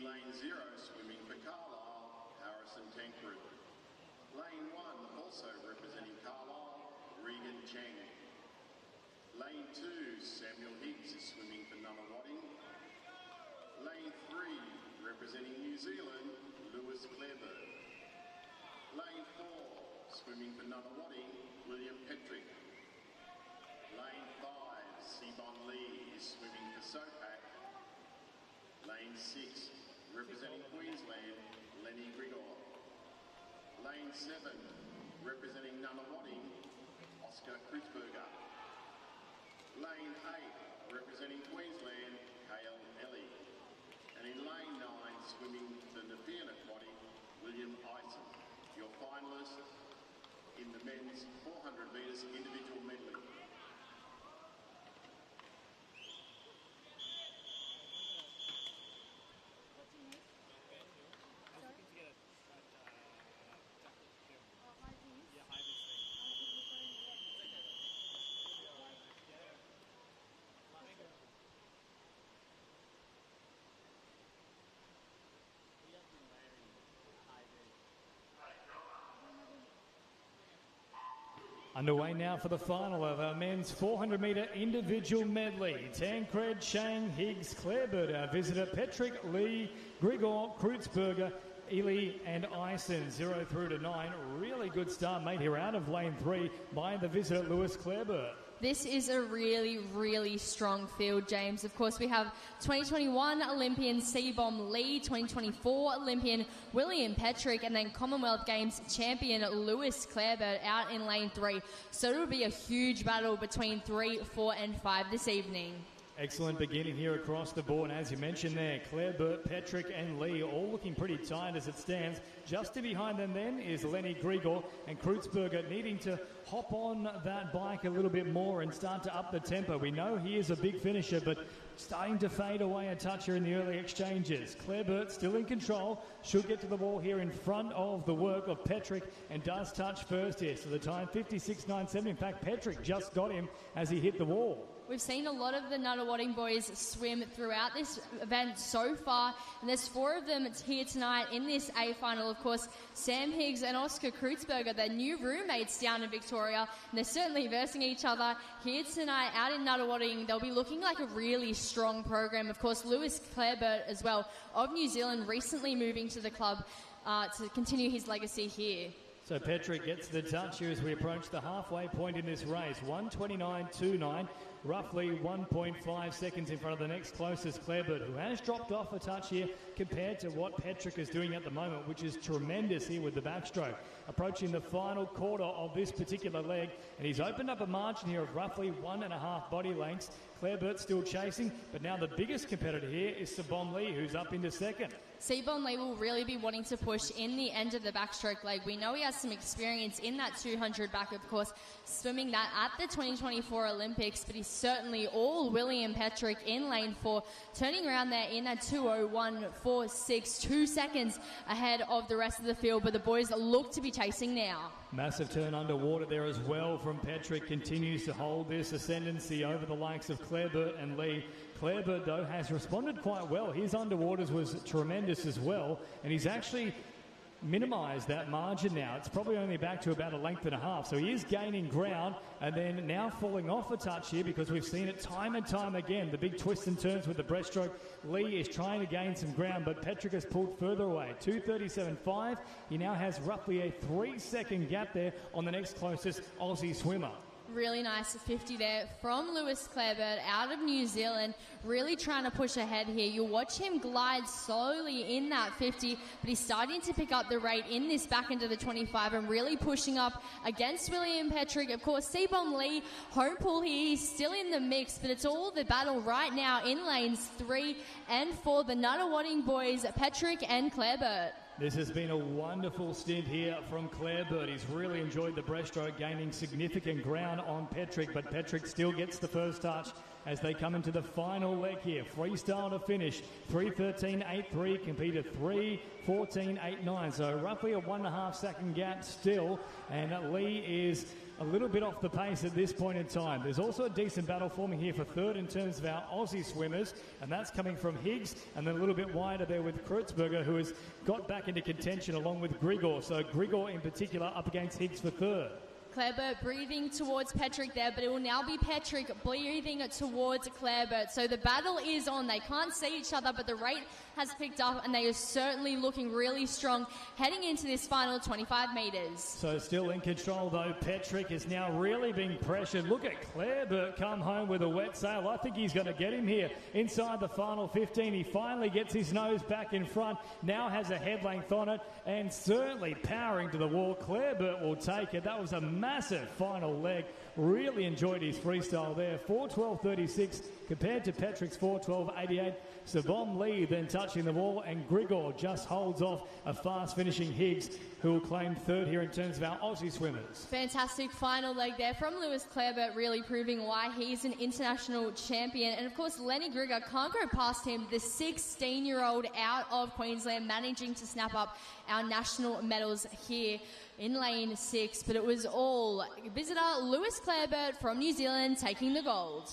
In lane 0, swimming for Carlisle, Harrison Tancred. Lane 1, also representing Carlisle, Regan Cheng. Lane 2, Samuel Higgs is swimming for Nunawading. Lane 3, representing New Zealand, Lewis Clarebird. Lane 4, swimming for Nunawading, William Petrick. Lane 5, Sebon Lee is swimming for Sopak. Lane 6, representing Queensland, Lenny Grigor. Lane 7, representing Nunawading, Oscar Kreutzberger. Lane 8, representing Queensland, Kale Ellie. And in lane 9, swimming for Nepean Aquatic, William Ison. Your finalist in the men's 400 metres individual medley. Underway now for the final of our men's 400-metre individual medley. Tancred, Chang, Higgs, Clarebird, our visitor, Petrick, Lee, Grigor, Kreutzberger, Ely and Ison, 0 through to 9. Really good start made here out of lane 3 by the visitor, Lewis Clarebird. This is a really, really strong field, James. Of course, we have 2021 Olympian Sebom Lee, 2024 Olympian William Petrick, and then Commonwealth Games champion Lewis Clarebird out in lane 3. So it will be a huge battle between 3, 4 and 5 this evening. Excellent beginning here across the board. As you mentioned there, Clarebird, Petrick and Lee all looking pretty tight as it stands. Just to behind them then is Lenny Grigor and Kreutzberger needing to hop on that bike a little bit more and start to up the tempo. We know he is a big finisher, but starting to fade away a touch here in the early exchanges. Clarebird still in control, should get to the wall here in front of the work of Petrick and does touch first here. So the time 56.97. In fact, Petrick just got him as he hit the wall. We've seen a lot of the Nunawading boys swim throughout this event so far, and there's 4 of them here tonight in this A final. Of course, Sam Higgs and Oscar Kreutzberger, their new roommates down in Victoria, and they're certainly versing each other here tonight out in Nunawading. They'll be looking like a really strong program. Of course, Lewis Clarebird as well of New Zealand, recently moving to the club to continue his legacy here. So Petrick gets the touch here as we approach the halfway point in this race. 1:29.29, roughly 1.5 seconds in front of the next closest, Clarebird, who has dropped off a touch here compared to what Petrick is doing at the moment, which is tremendous here with the backstroke. Approaching the final quarter of this particular leg, and he's opened up a margin here of roughly 1.5 body lengths. Clarebird still chasing, but now the biggest competitor here is Sebon Lee, who's up into second. Sebon Lee will really be wanting to push in the end of the backstroke leg. We know he has some experience in that 200 back, of course, swimming that at the 2024 Olympics, but he's certainly all William Petrick in lane 4, turning around there in that 2:01.46, 2 seconds ahead of the rest of the field, but the boys look to be chasing now. Massive turn underwater there as well from Petrick, continues to hold this ascendancy over the likes of Clarebird and Lee. Clarebird, though, has responded quite well. His underwaters was tremendous as well, and he's actually minimised that margin now. It's probably only back to about 1.5 lengths, so he is gaining ground and then now falling off a touch here because we've seen it time and time again. The big twists and turns with the breaststroke. Lee is trying to gain some ground, but Petrick has pulled further away. 2:37.5. He now has roughly a 3-second gap there on the next closest Aussie swimmer. Really nice 50 there from Lewis Clarebird out of New Zealand, really trying to push ahead here. You'll watch him glide slowly in that 50, but he's starting to pick up the rate in this back end of the 25 and really pushing up against William Petrick. Of course, Sebon Lee, home pool here, he's still in the mix, but it's all the battle right now in lanes 3 and 4, the Nunawading boys, Petrick and Clarebird. This has been a wonderful stint here from Clarebird. He's really enjoyed the breaststroke, gaining significant ground on Petrick, but Petrick still gets the first touch as they come into the final leg here. Freestyle to finish. 3:13.83, competed 3:14.89. So roughly a 1.5 second gap still. And Lee is a little bit off the pace at this point in time. There's also a decent battle forming here for third in terms of our Aussie swimmers, and that's coming from Higgs, and then a little bit wider there with Kreutzberger, who has got back into contention along with Grigor. So Grigor in particular up against Higgs for third. Clarebert breathing towards Petrick there, but it will now be Petrick breathing towards Clarebert. So the battle is on. They can't see each other, but the rate has picked up, and they are certainly looking really strong heading into this final 25 metres. So still in control, though. Petrick is now really being pressured. Look at Clarebert come home with a wet sail. I think he's going to get him here inside the final 15. He finally gets his nose back in front, now has a head length on it, and certainly powering to the wall. Clarebert will take it. That was a massive final leg. Really enjoyed his freestyle there. 4:12.36 compared to Petrick's 4:12.88. Savom Lee then touching the wall, and Grigor just holds off a fast finishing Higgs, who will claim third here in terms of our Aussie swimmers. Fantastic final leg there from Lewis Clarebert, really proving why he's an international champion. And of course, Lenny Grigor can't go past him, the 16-year-old out of Queensland, managing to snap up our national medals here in lane 6. But it was all visitor Lewis Clarebert from New Zealand taking the gold.